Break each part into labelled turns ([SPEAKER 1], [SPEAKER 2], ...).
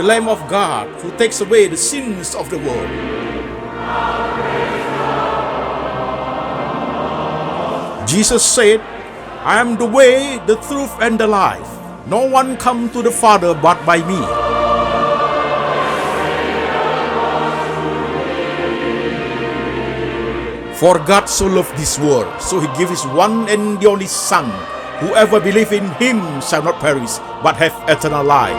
[SPEAKER 1] the Lamb of God who takes away the sins of the world. Jesus said, I am the way, the truth, and the life. No one comes to the Father but by me. For God so loved this world, so he gave his one and the only Son. Whoever believes in him shall not perish, but have eternal life.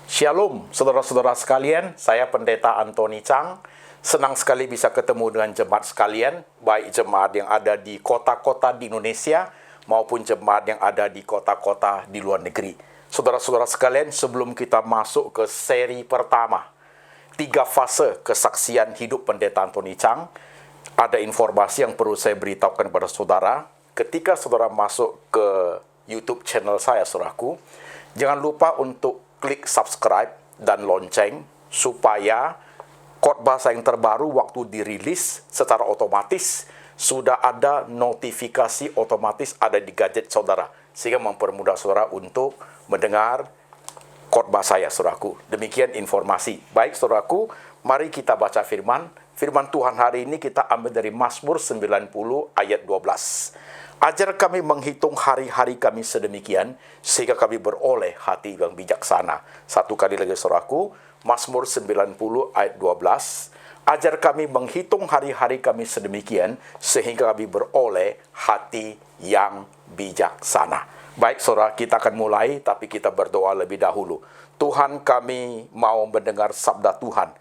[SPEAKER 2] Shalom, saudara-saudara sekalian. Saya Pendeta Antoni Chang. Senang sekali bisa ketemu dengan jemaat sekalian, baik jemaat yang ada di kota-kota di Indonesia maupun jemaat yang ada di kota-kota di luar negeri. Saudara-saudara sekalian, sebelum kita masuk ke seri pertama, 3 fase kesaksian hidup Pendeta Antoni Chang, ada informasi yang perlu saya beritahukan kepada saudara. Ketika saudara masuk ke YouTube channel saya, saudaraku, jangan lupa untuk klik subscribe dan lonceng supaya khotbah saya yang terbaru waktu dirilis secara otomatis sudah ada notifikasi otomatis ada di gadget saudara, sehingga mempermudah saudara untuk mendengar khotbah saya, saudaraku. Demikian informasi. Baik, saudaraku, mari kita baca firman. Firman Tuhan hari ini kita ambil dari Mazmur 90 ayat 12. Ajar kami menghitung hari-hari kami sedemikian, sehingga kami beroleh hati yang bijaksana. Satu kali lagi, saudaraku, Mazmur 90 ayat 12. Ajar kami menghitung hari-hari kami sedemikian, sehingga kami beroleh hati yang bijaksana. Baik, saudara, kita akan mulai, tapi kita berdoa lebih dahulu. Tuhan, kami mau mendengar sabda Tuhan.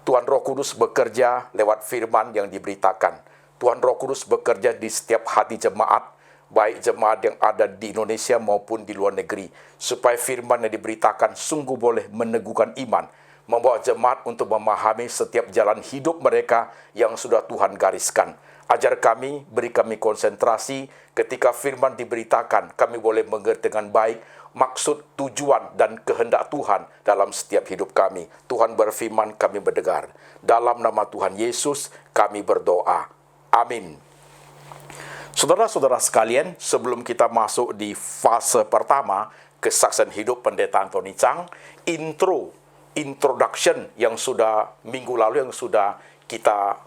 [SPEAKER 2] Tuhan Roh Kudus bekerja lewat firman yang diberitakan. Tuhan Roh Kudus bekerja di setiap hati jemaat, baik jemaat yang ada di Indonesia maupun di luar negeri, supaya firman yang diberitakan sungguh boleh meneguhkan iman, membawa jemaat untuk memahami setiap jalan hidup mereka yang sudah Tuhan gariskan. Ajar kami, beri kami konsentrasi ketika firman diberitakan, kami boleh mengerti dengan baik maksud, tujuan, dan kehendak Tuhan dalam setiap hidup kami. Tuhan berfirman, kami mendengar. Dalam nama Tuhan Yesus, kami berdoa. Amin. Saudara-saudara sekalian, sebelum kita masuk di fase pertama, kesaksian hidup Pendeta Antoni Chang, introduction yang sudah minggu lalu yang sudah kita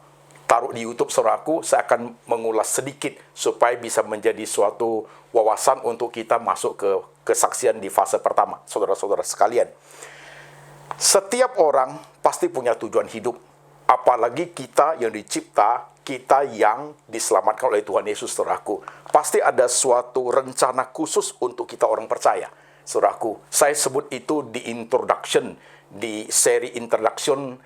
[SPEAKER 2] taruh di YouTube, saudaraku, saya akan mengulas sedikit supaya bisa menjadi suatu wawasan untuk kita masuk ke kesaksian di fase pertama. Saudara-saudara sekalian, setiap orang pasti punya tujuan hidup, apalagi kita yang dicipta, kita yang diselamatkan oleh Tuhan Yesus, saudaraku. Pasti ada suatu rencana khusus untuk kita orang percaya, saudaraku. Saya sebut itu di introduction, di seri introduction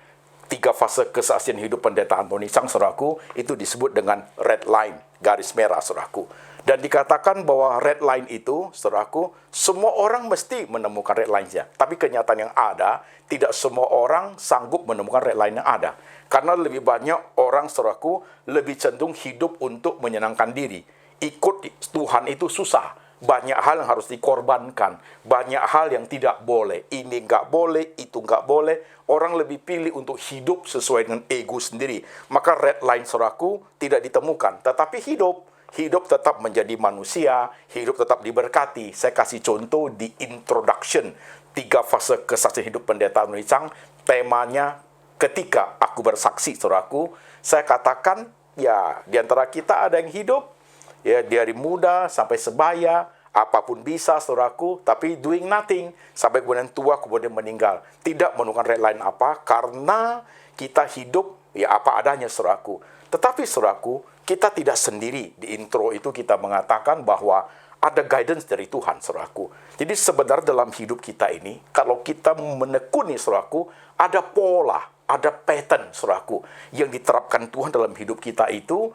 [SPEAKER 2] 3 fase kesaksian hidup Pendeta Antoni Chang, saudaraku, itu disebut dengan red line, garis merah, saudaraku. Dan dikatakan bahwa red line itu, saudaraku, semua orang mesti menemukan red line-nya. Tapi kenyataan yang ada, tidak semua orang sanggup menemukan red line yang ada. Karena lebih banyak orang, saudaraku, lebih cenderung hidup untuk menyenangkan diri. Ikut Tuhan itu susah. Banyak hal yang harus dikorbankan. Banyak hal yang tidak boleh. Ini nggak boleh, itu nggak boleh. Orang lebih pilih untuk hidup sesuai dengan ego sendiri. Maka red line, saudaraku, tidak ditemukan. Tetapi hidup tetap menjadi manusia, hidup tetap diberkati. Saya kasih contoh di introduction 3 fase kesaksian hidup Pendeta Antoni Chang. Temanya ketika aku bersaksi, saudaraku. Saya katakan, ya, di antara kita ada yang hidup, ya, dari muda sampai sebaya, apapun bisa, saudaraku, tapi doing nothing, sampai kemudian tua, kemudian meninggal. Tidak menemukan red line apa, karena kita hidup, ya, apa adanya, saudaraku. Tetapi, saudaraku, kita tidak sendiri. Di intro itu kita mengatakan bahwa ada guidance dari Tuhan, saudaraku. Jadi sebenarnya dalam hidup kita ini, kalau kita menekuni, saudaraku, ada pola, ada pattern, saudaraku, yang diterapkan Tuhan dalam hidup kita itu.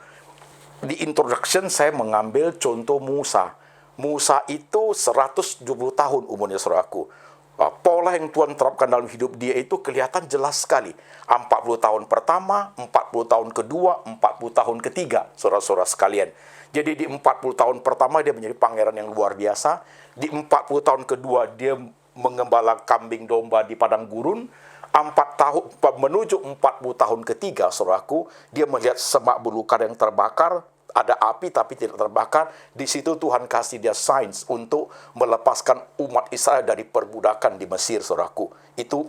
[SPEAKER 2] Di introduction saya mengambil contoh Musa. Musa itu 120 tahun umurnya, saudaraku. Pola yang Tuhan terapkan dalam hidup dia itu kelihatan jelas sekali. 40 tahun pertama, 40 tahun kedua, 40 tahun ketiga, saudara-saudara sekalian. Jadi di 40 tahun pertama dia menjadi pangeran yang luar biasa. Di 40 tahun kedua dia mengembala kambing domba di padang gurun. 4 tahun menuju 40 tahun ketiga, saudaraku, dia melihat semak belukar yang terbakar. ada api tapi tidak terbakar. Di situ Tuhan kasih dia sains untuk melepaskan umat Israel dari perbudakan di Mesir, saudaraku. Itu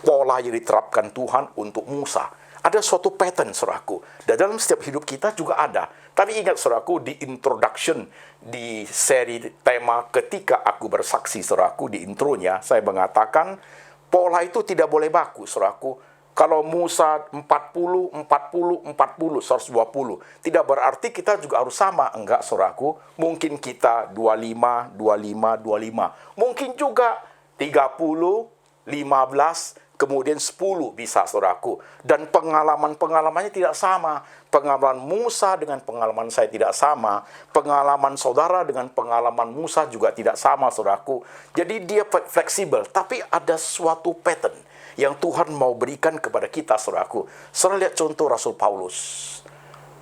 [SPEAKER 2] pola yang diterapkan Tuhan untuk Musa. Ada suatu pattern, saudaraku. Dan dalam setiap hidup kita juga ada. Tapi ingat, saudaraku, di introduction, di seri tema ketika aku bersaksi, saudaraku, di intronya, saya mengatakan, pola itu tidak boleh baku, saudaraku. Kalau Musa 40, 40, 40, 120. Tidak berarti kita juga harus sama. Enggak, saudaraku. Mungkin kita 25, 25, 25. Mungkin juga 30, 15, kemudian 10 bisa, saudaraku. Dan pengalamannya tidak sama. Pengalaman Musa dengan pengalaman saya tidak sama. Pengalaman saudara dengan pengalaman Musa juga tidak sama, saudaraku. Jadi dia fleksibel. Tapi ada suatu pattern yang Tuhan mau berikan kepada kita, saudaraku. Saudara lihat contoh Rasul Paulus.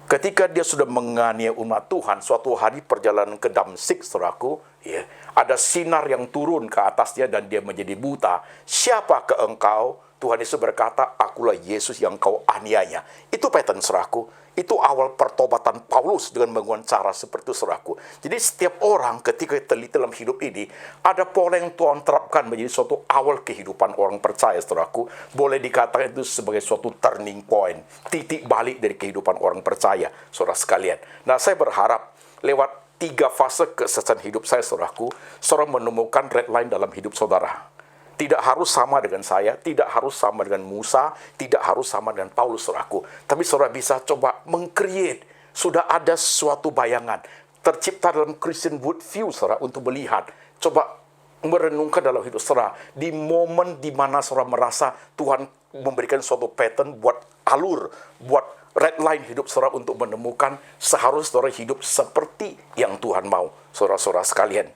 [SPEAKER 2] Ketika dia sudah menganiaya umat Tuhan, suatu hari perjalanan ke Damsyik, saudaraku, ya, ada sinar yang turun ke atasnya dan dia menjadi buta. Siapa ke engkau? Tuhan Yesus berkata, akulah Yesus yang kau aniaya. Itu pattern, saudaraku. Itu awal pertobatan Paulus dengan menggunakan cara seperti itu, saudaraku. Jadi setiap orang ketika teliti dalam hidup ini, ada pola yang Tuhan terapkan menjadi suatu awal kehidupan orang percaya, saudaraku. Boleh dikatakan itu sebagai suatu turning point, titik balik dari kehidupan orang percaya, saudara sekalian. Nah, saya berharap lewat 3 fase kesehatan hidup saya, saudaraku, saudara menemukan red line dalam hidup saudara. Tidak harus sama dengan saya, tidak harus sama dengan Musa, tidak harus sama dengan Paulus, saudaraku. Tapi saudara bisa coba meng-create. Sudah ada suatu bayangan. Tercipta dalam Christian worldview, saudara, untuk melihat. Coba merenungkan dalam hidup saudara. Di momen di mana saudara merasa Tuhan memberikan suatu pattern buat alur, buat red line hidup saudara untuk menemukan seharusnya saudara hidup seperti yang Tuhan mau, saudara-saudara sekalian.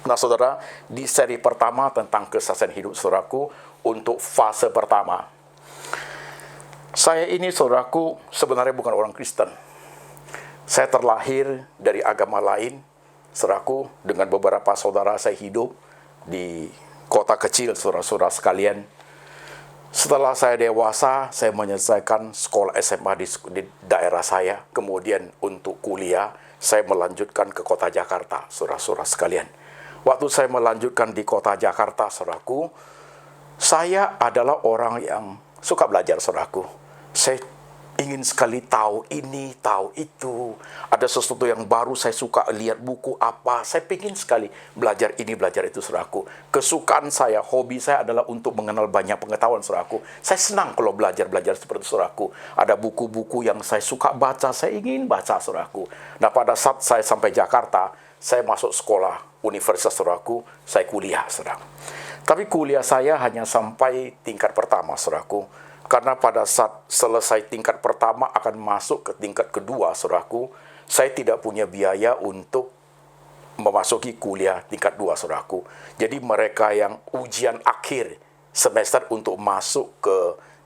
[SPEAKER 2] Nah, saudara, di seri pertama tentang kesaksian hidup saudaraku, untuk fase pertama. Saya ini, saudaraku, sebenarnya bukan orang Kristen. Saya terlahir dari agama lain, saudaraku, dengan beberapa saudara saya hidup di kota kecil, saudara-saudara sekalian. Setelah saya dewasa, saya menyelesaikan sekolah SMA di daerah saya. Kemudian untuk kuliah, saya melanjutkan ke kota Jakarta, saudara-saudara sekalian. Waktu saya melanjutkan di kota Jakarta, saudaraku, saya adalah orang yang suka belajar, saudaraku. Saya ingin sekali tahu ini, tahu itu. Ada sesuatu yang baru, saya suka lihat buku apa. Saya ingin sekali belajar ini, belajar itu, saudaraku. Kesukaan saya, hobi saya adalah untuk mengenal banyak pengetahuan, saudaraku. Saya senang kalau belajar seperti itu, saudaraku. Ada buku-buku yang saya suka baca, saya ingin baca, saudaraku. Nah, pada saat saya sampai Jakarta, saya masuk sekolah universitas, saudaraku, saya kuliah, saudara. Tapi kuliah saya hanya sampai tingkat pertama, saudaraku. Karena pada saat selesai tingkat pertama akan masuk ke tingkat kedua, saudaraku, saya tidak punya biaya untuk memasuki kuliah tingkat 2, saudaraku. Jadi mereka yang ujian akhir semester untuk masuk ke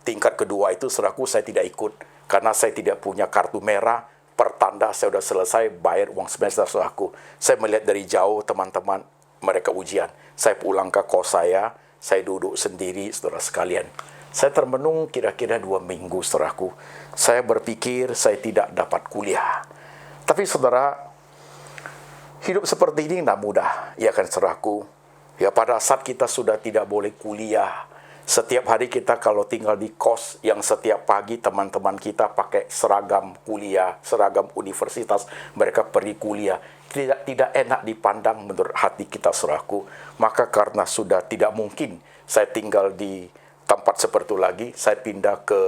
[SPEAKER 2] tingkat kedua itu, saudaraku, saya tidak ikut. Karena saya tidak punya kartu merah, pertanda saya sudah selesai bayar uang semester, saudaraku. Saya melihat dari jauh teman-teman mereka ujian. Saya pulang ke kos saya duduk sendiri, saudara sekalian. Saya termenung kira-kira 2 minggu, saudaraku. Saya berpikir saya tidak dapat kuliah. Tapi saudara, hidup seperti ini tidak mudah, ya kan, saudaraku? Ya, pada saat kita sudah tidak boleh kuliah, setiap hari kita kalau tinggal di kos yang setiap pagi teman-teman kita pakai seragam kuliah, seragam universitas, mereka pergi kuliah. Tidak enak dipandang menurut hati kita, saudaraku. Maka karena sudah tidak mungkin saya tinggal di tempat seperti itu lagi, saya pindah ke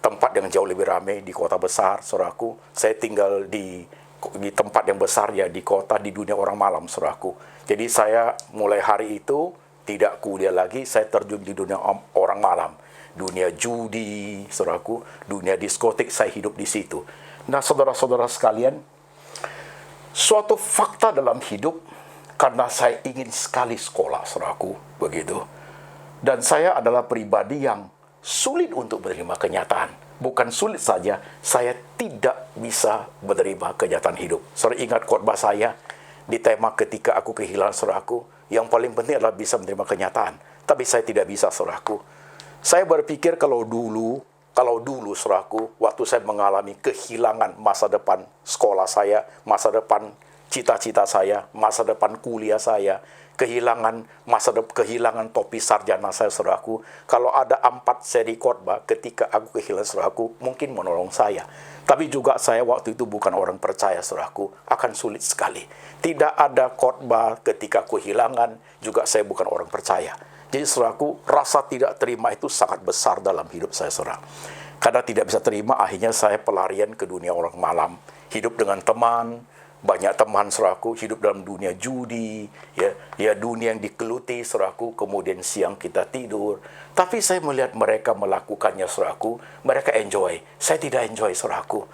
[SPEAKER 2] tempat yang jauh lebih ramai di kota besar, saudaraku. Saya tinggal di tempat yang besar, ya, di kota, di dunia orang malam, saudaraku. Jadi saya mulai hari itu tidak kuliah lagi, saya terjun di dunia orang malam. Dunia judi, saudaraku, dunia diskotik, saya hidup di situ. Nah, saudara-saudara sekalian, suatu fakta dalam hidup, karena saya ingin sekali sekolah, saudaraku, begitu. Dan saya adalah pribadi yang sulit untuk menerima kenyataan. Bukan sulit saja, saya tidak bisa menerima kenyataan hidup. Saudara ingat khotbah saya di tema ketika aku kehilangan, saudaraku. Yang paling penting adalah bisa menerima kenyataan. Tapi saya tidak bisa, saudaraku. Saya berpikir kalau dulu Kalau dulu, saudaraku, waktu saya mengalami kehilangan masa depan sekolah saya, masa depan cita-cita saya, masa depan kuliah saya, kehilangan kehilangan topi sarjana saya, saudaraku. Kalau ada 4 seri khotbah ketika aku kehilangan, saudaraku, mungkin menolong saya. Tapi juga saya waktu itu bukan orang percaya, saudaraku, akan sulit sekali. Tidak ada khotbah ketika kehilangan, juga saya bukan orang percaya. Jadi, saudaraku, rasa tidak terima itu sangat besar dalam hidup saya, saudara. Karena tidak bisa terima, akhirnya saya pelarian ke dunia orang malam. Hidup dengan teman, banyak teman, saudaraku, hidup dalam dunia judi, ya dunia yang dikeluti, saudaraku, kemudian siang kita tidur. Tapi saya melihat mereka melakukannya, saudaraku, mereka enjoy. Saya tidak enjoy, saudaraku.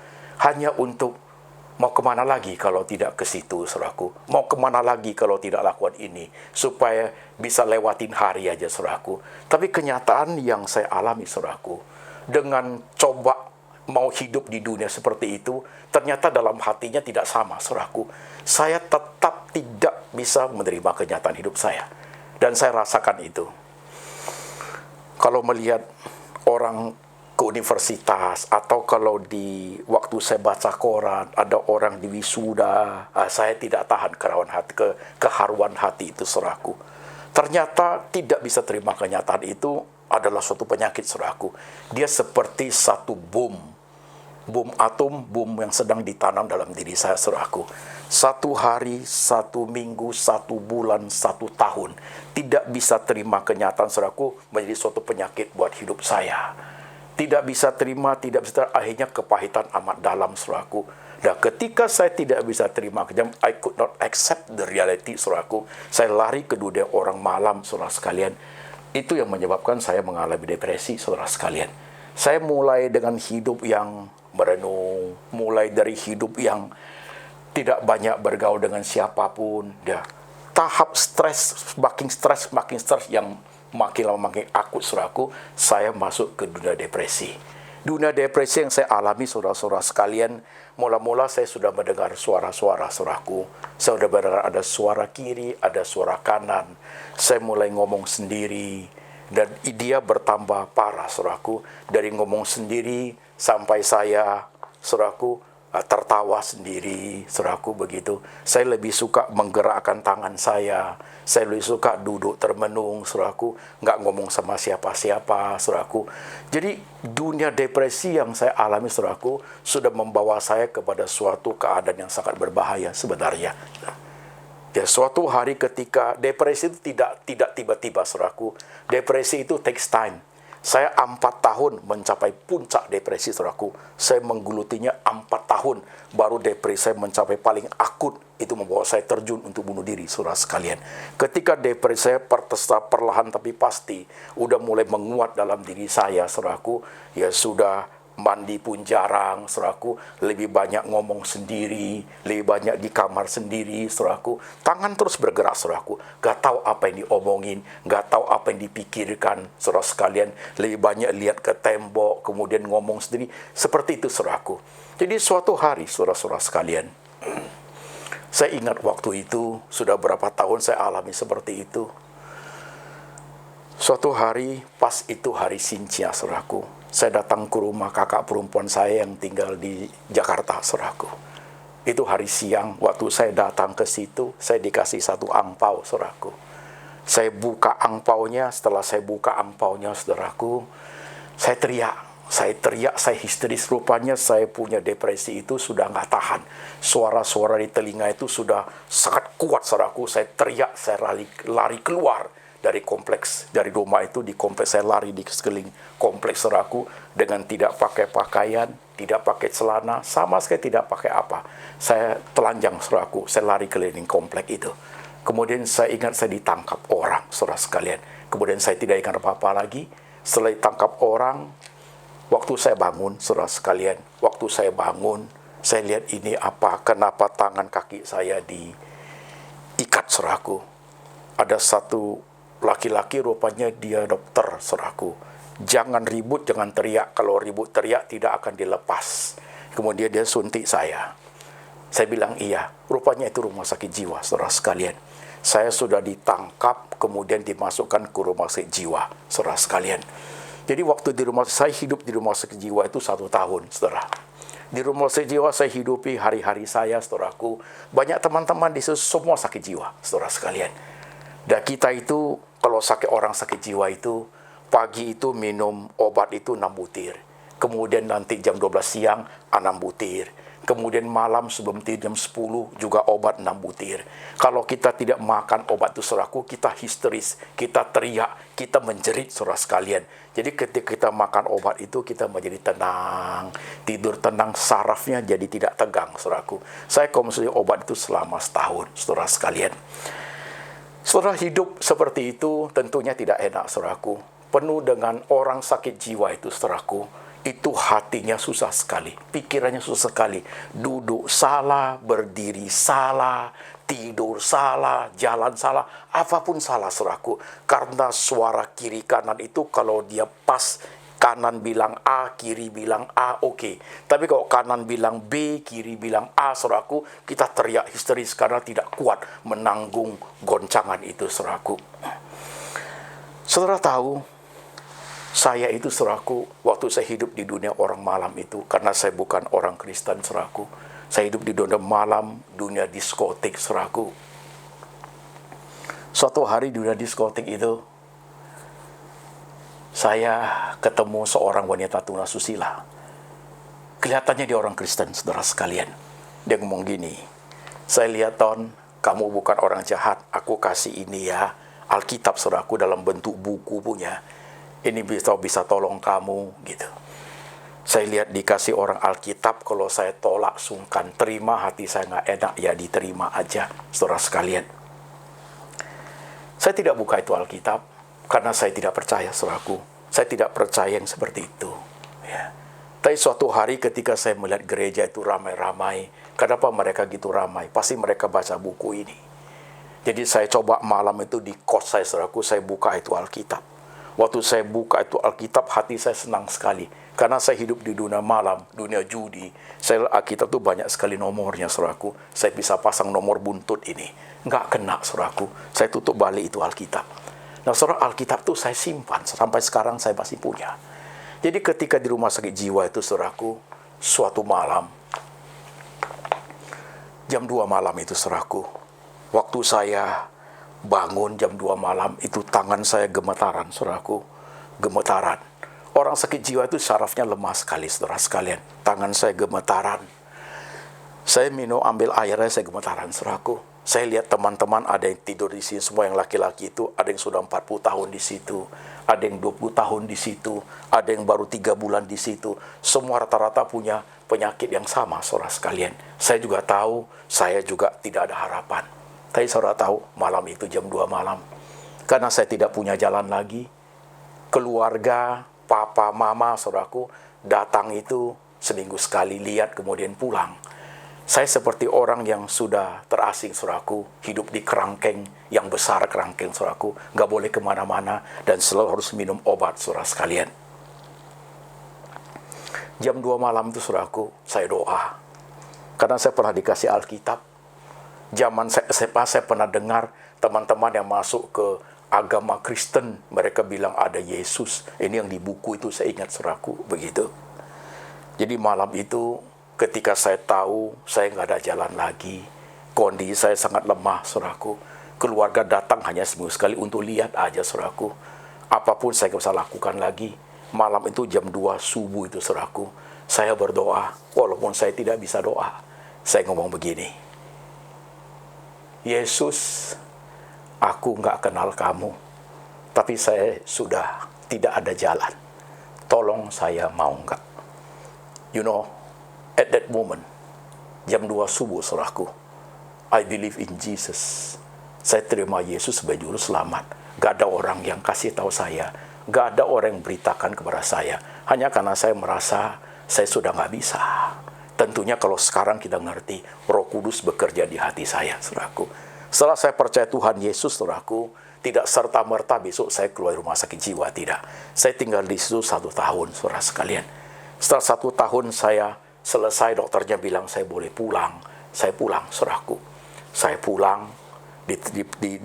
[SPEAKER 2] Hanya untuk mau kemana lagi kalau tidak ke situ, saudaraku? Mau kemana lagi kalau tidak lakukan ini? Supaya bisa lewatin hari aja, saudaraku. Tapi kenyataan yang saya alami, saudaraku, dengan coba mau hidup di dunia seperti itu, ternyata dalam hatinya tidak sama, saudaraku. Saya tetap tidak bisa menerima kenyataan hidup saya. Dan saya rasakan itu. Kalau melihat orang ke universitas, atau kalau di waktu saya baca koran ada orang di wisuda, saya tidak tahan keharuan hati itu, saudaraku. Ternyata tidak bisa terima kenyataan itu adalah suatu penyakit, saudaraku. Dia seperti satu bom atom, bom yang sedang ditanam dalam diri saya, saudaraku. 1 hari, 1 minggu, 1 bulan, 1 tahun tidak bisa terima kenyataan, saudaraku, menjadi suatu penyakit buat hidup saya. Tidak bisa terima, akhirnya kepahitan amat dalam, saudaraku. Dan ketika saya tidak bisa terima, I could not accept the reality, saudaraku. Saya lari ke dunia orang malam, saudara sekalian. Itu yang menyebabkan saya mengalami depresi, saudara sekalian. Saya mulai dengan hidup yang merenung, mulai dari hidup yang tidak banyak bergaul dengan siapapun. Tahap makin stres yang makin lama makin akut, saudaraku, saya masuk ke dunia depresi. Dunia depresi yang saya alami, saudara-saudara sekalian, mula-mula saya sudah mendengar suara-suara, saudaraku. Saya sudah mendengar ada suara kiri, ada suara kanan. Saya mulai ngomong sendiri, dan dia bertambah parah, saudaraku. Dari ngomong sendiri sampai saya, saudaraku, tertawa sendiri, saudaraku, begitu. Saya lebih suka menggerakkan tangan saya lebih suka duduk termenung, saudaraku, nggak ngomong sama siapa-siapa, saudaraku. Jadi dunia depresi yang saya alami, saudaraku, sudah membawa saya kepada suatu keadaan yang sangat berbahaya sebenarnya. Ya, suatu hari ketika depresi itu tidak tiba-tiba, saudaraku. Depresi itu takes time. Saya 4 tahun mencapai puncak depresi, saudaraku. Saya menggelutinya 4 tahun, baru depresi saya mencapai paling akut. Itu membawa saya terjun untuk bunuh diri, saudara sekalian. Ketika depresi saya perlahan tapi pasti, udah mulai menguat dalam diri saya, saudaraku. Ya sudah, mandi pun jarang, saudaraku. Lebih banyak ngomong sendiri, lebih banyak di kamar sendiri, saudaraku. Tangan terus bergerak, saudaraku. Gak tahu apa yang diomongin, gak tahu apa yang dipikirkan, saudara sekalian. Lebih banyak lihat ke tembok, kemudian ngomong sendiri. Seperti itu, saudaraku. Jadi suatu hari, saudara-saudara sekalian, saya ingat waktu itu, sudah berapa tahun saya alami seperti itu. Suatu hari, pas itu hari Sincia, saudaraku, saya datang ke rumah kakak perempuan saya yang tinggal di Jakarta, saudaraku. Itu hari siang, waktu saya datang ke situ, saya dikasih 1 angpau, saudaraku. Saya buka angpaunya, setelah saya buka angpaunya, saudaraku, saya teriak, saya histeris. Rupanya saya punya depresi itu sudah nggak tahan. Suara-suara di telinga itu sudah sangat kuat, saudaraku. Saya teriak, saya lari keluar dari kompleks, dari rumah itu. Di kompleks saya lari di sekeliling kompleks, saudaraku, dengan tidak pakai pakaian, tidak pakai celana, sama sekali tidak pakai apa. Saya telanjang, saudaraku. Saya lari keliling kompleks itu. Kemudian saya ingat saya ditangkap orang, saudara sekalian. Kemudian saya tidak ingat apa-apa lagi. Setelah ditangkap orang, waktu saya bangun, saudara sekalian, waktu saya bangun, saya lihat ini apa, kenapa tangan kaki saya diikat, saudaraku. Ada satu laki-laki, rupanya dia dokter, saudaraku. Jangan ribut, jangan teriak. Kalau ribut teriak tidak akan dilepas. Kemudian dia suntik saya. Saya bilang iya. Rupanya itu rumah sakit jiwa, saudara sekalian. Saya sudah ditangkap, kemudian dimasukkan ke rumah sakit jiwa, saudara sekalian. Jadi waktu saya hidup di rumah sakit jiwa itu 1 tahun, saudara. Di rumah sakit jiwa saya hidupi hari-hari saya, saudaraku. Banyak teman-teman di situ semua sakit jiwa, saudara sekalian. Dan kita itu, kalau orang sakit jiwa itu, pagi itu minum obat itu 6 butir. Kemudian nanti jam 12 siang 6 butir. Kemudian malam sebelum tidur jam 10 juga obat 6 butir. Kalau kita tidak makan obat itu, saudaraku, kita histeris, kita teriak, kita menjerit, saudara sekalian. Jadi ketika kita makan obat itu, kita menjadi tenang, tidur tenang, sarafnya jadi tidak tegang, saudaraku. Saya konsumsi obat itu selama setahun, saudara sekalian. Saudara, hidup seperti itu tentunya tidak enak, saudaraku. Penuh dengan orang sakit jiwa itu, saudaraku. Itu hatinya susah sekali, pikirannya susah sekali. Duduk salah, berdiri salah, tidur salah, jalan salah, apapun salah, saudaraku. Karena suara kiri kanan itu kalau dia pas, kanan bilang A, kiri bilang A, oke. Tapi kalau kanan bilang B, kiri bilang A, saudaraku, kita teriak histeris karena tidak kuat menanggung goncangan itu, saudaraku. Saudara tahu, saya itu, saudaraku, waktu saya hidup di dunia orang malam itu, karena saya bukan orang Kristen, saudaraku, saya hidup di dunia malam, dunia diskotik, saudaraku. Suatu hari di dunia diskotik itu, saya ketemu seorang wanita tunasusila. Kelihatannya dia orang Kristen, saudara sekalian. Dia ngomong gini, saya lihat, Ton, kamu bukan orang jahat, aku kasih ini ya, Alkitab, saudaraku, dalam bentuk buku punya. Ini bisa tolong kamu, gitu. Saya lihat dikasih orang Alkitab, kalau saya tolak sungkan, terima, hati saya nggak enak, ya diterima aja, saudara sekalian. Saya tidak buka itu Alkitab, karena saya tidak percaya, saudaraku. Saya tidak percaya yang seperti itu. Ya. Tapi suatu hari ketika saya melihat gereja itu ramai-ramai, kenapa mereka gitu ramai? Pasti mereka baca buku ini. Jadi saya coba malam itu di kos saya, saudaraku, saya buka itu Alkitab. Waktu saya buka itu Alkitab, hati saya senang sekali. Karena saya hidup di dunia malam, dunia judi. Saya Alkitab itu banyak sekali nomornya, saudaraku. Saya bisa pasang nomor buntut ini. Nggak kena, saudaraku. Saya tutup balik itu Alkitab. Nah, saudara, Alkitab itu saya simpan. Sampai sekarang saya masih punya. Jadi ketika di rumah sakit jiwa itu, saudaraku, suatu malam, jam 2 malam itu, saudaraku, waktu saya bangun jam 2 malam, itu tangan saya gemetaran, saudaraku, gemetaran. Orang sakit jiwa itu sarafnya lemah sekali, saudara sekalian. Tangan saya gemetaran. Saya ambil airnya, saya gemetaran, saudaraku. Saya lihat teman-teman ada yang tidur di sini, semua yang laki-laki itu, ada yang sudah 40 tahun di situ, ada yang 20 tahun di situ, ada yang baru 3 bulan di situ. Semua rata-rata punya penyakit yang sama, saudara sekalian. Saya juga tahu, saya juga tidak ada harapan. Tapi saudara tahu, malam itu jam 2 malam. Karena saya tidak punya jalan lagi. Keluarga, papa, mama, saudaraku, datang itu seminggu sekali, lihat kemudian pulang. Saya seperti orang yang sudah terasing, saudaraku, hidup di kerangkeng yang besar, kerangkeng, saudaraku, nggak boleh kemana-mana, dan selalu harus minum obat, saudara sekalian. Jam 2 malam itu, saudaraku, saya doa. Karena saya pernah dikasih Alkitab. Zaman saya SMA, saya pernah dengar teman-teman yang masuk ke agama Kristen, mereka bilang ada Yesus. Ini yang di buku itu saya ingat, saudaraku, begitu. Jadi malam itu, ketika saya tahu saya nggak ada jalan lagi, kondisi saya sangat lemah, saudaraku. Keluarga datang hanya seminggu sekali untuk lihat aja, saudaraku. Apapun saya nggak bisa lakukan lagi. Malam itu jam 2 subuh itu, saudaraku, saya berdoa, walaupun saya tidak bisa doa. Saya ngomong begini, Yesus, aku nggak kenal kamu, tapi saya sudah tidak ada jalan. Tolong saya, mau nggak? You know, at that moment, jam 2 subuh, saudaraku, I believe in Jesus. Saya terima Yesus sebagai juru selamat. Gak ada orang yang kasih tahu saya. Gak ada orang yang beritakan kepada saya. Hanya karena saya merasa saya sudah nggak bisa. Tentunya kalau sekarang kita ngerti, Roh Kudus bekerja di hati saya, saudaraku. Setelah saya percaya Tuhan Yesus, saudaraku, tidak serta-merta besok saya keluar rumah sakit jiwa, tidak. Saya tinggal di situ 1 tahun, saudara sekalian. Setelah 1 tahun saya selesai, dokternya bilang saya boleh pulang. Saya pulang, saudaraku. Saya pulang,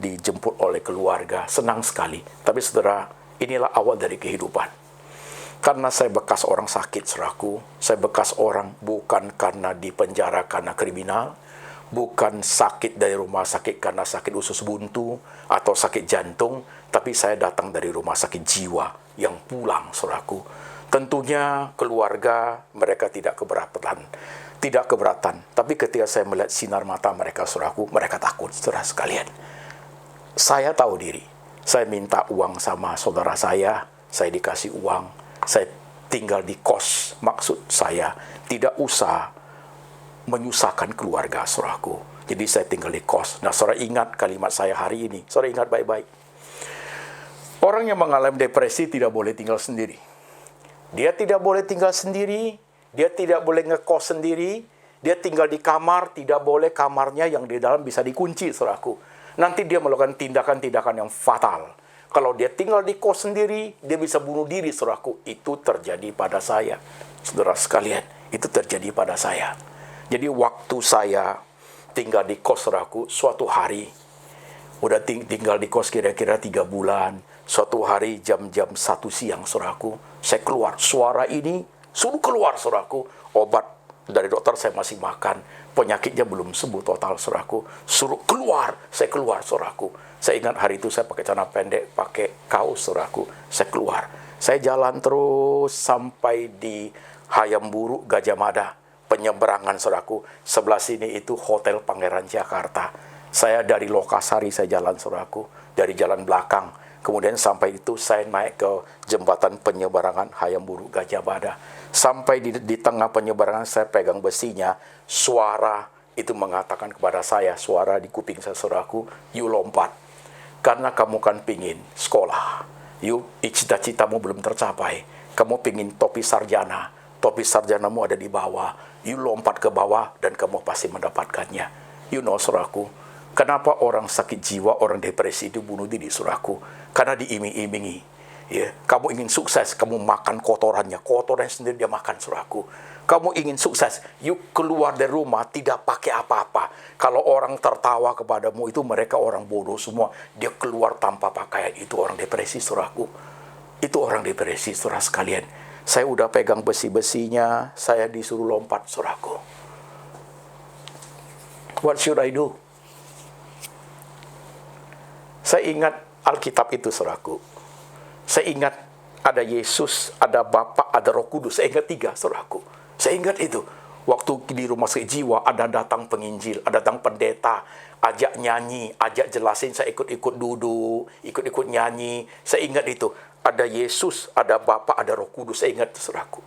[SPEAKER 2] dijemput oleh keluarga, senang sekali. Tapi saudara, inilah awal dari kehidupan. Karena saya bekas orang sakit, saudaraku. Saya bekas orang bukan karena dipenjara karena kriminal, bukan sakit dari rumah sakit karena sakit usus buntu atau sakit jantung, tapi saya datang dari rumah sakit jiwa yang pulang, saudaraku. Tentunya keluarga mereka tidak keberatan. Tapi ketika saya melihat sinar mata mereka, saudaraku, mereka takut, saudara sekalian. Saya tahu diri. Saya minta uang sama saudara saya dikasih uang. Saya tinggal di kos. Maksud saya tidak usah menyusahkan keluarga, saudaraku. Jadi saya tinggal di kos. Nah, saudara ingat kalimat saya hari ini. Saudara ingat baik-baik. Orang yang mengalami depresi tidak boleh tinggal sendiri. Dia tidak boleh tinggal sendiri. Dia tidak boleh ngekos sendiri. Dia tinggal di kamar. Tidak boleh kamarnya yang di dalam bisa dikunci, saudaraku. Nanti dia melakukan tindakan-tindakan yang fatal. Kalau dia tinggal di kos sendiri, dia bisa bunuh diri, saudaraku. Itu terjadi pada saya. Saudara sekalian, itu terjadi pada saya. Jadi waktu saya tinggal di kos, saudaraku, suatu hari, udah tinggal di kos kira-kira 3 bulan, suatu hari jam-jam 1 siang, saudaraku, saya keluar. Suara ini suruh keluar, saudaraku. Obat dari dokter saya masih makan. Penyakitnya belum sembuh total, saudaraku. Suruh keluar, saya keluar, saudaraku. Saya ingat hari itu saya pakai celana pendek, pakai kaos, saudaraku. Saya keluar. Saya jalan terus sampai di Hayam Buruk, Gajah Mada. Penyeberangan, saudaraku. Sebelah sini itu Hotel Pangeran Jakarta. Saya dari Lokasari, saya jalan, saudaraku. Dari jalan belakang. Kemudian sampai itu saya naik ke jembatan penyeberangan Hayam Buruk, Gajah Mada. Sampai di tengah penyeberangan saya pegang besinya. Suara itu mengatakan kepada saya, suara di kuping saya, saudaraku, you lompat. Karena kamu kan pingin sekolah. Cita-citamu belum tercapai. Kamu pingin topi sarjana. Topi sarjanamu ada di bawah. You lompat ke bawah dan kamu pasti mendapatkannya. You know, saudaraku, kenapa orang sakit jiwa, orang depresi itu bunuh diri, saudaraku? Karena diiming-imingi. Ya, kamu ingin sukses, kamu makan kotorannya sendiri dia makan, saudaraku. Kamu ingin sukses, yuk keluar dari rumah tidak pakai apa-apa. Kalau orang tertawa kepadamu itu mereka orang bodoh semua. Dia keluar tanpa pakaian, itu orang depresi, saudaraku. Itu orang depresi, saudara sekalian. Saya udah pegang besi-besinya, saya disuruh lompat, saudaraku. What should I do? Saya ingat Alkitab itu, saudaraku. Saya ingat ada Yesus, ada Bapa, ada Roh Kudus. Saya ingat 3, saudaraku. Saya ingat itu. Waktu di rumah sakit jiwa, ada datang penginjil, ada datang pendeta, ajak nyanyi, ajak jelasin, saya ikut-ikut duduk, ikut-ikut nyanyi. Saya ingat itu. Ada Yesus, ada Bapa, ada Roh Kudus. Saya ingat, saudaraku.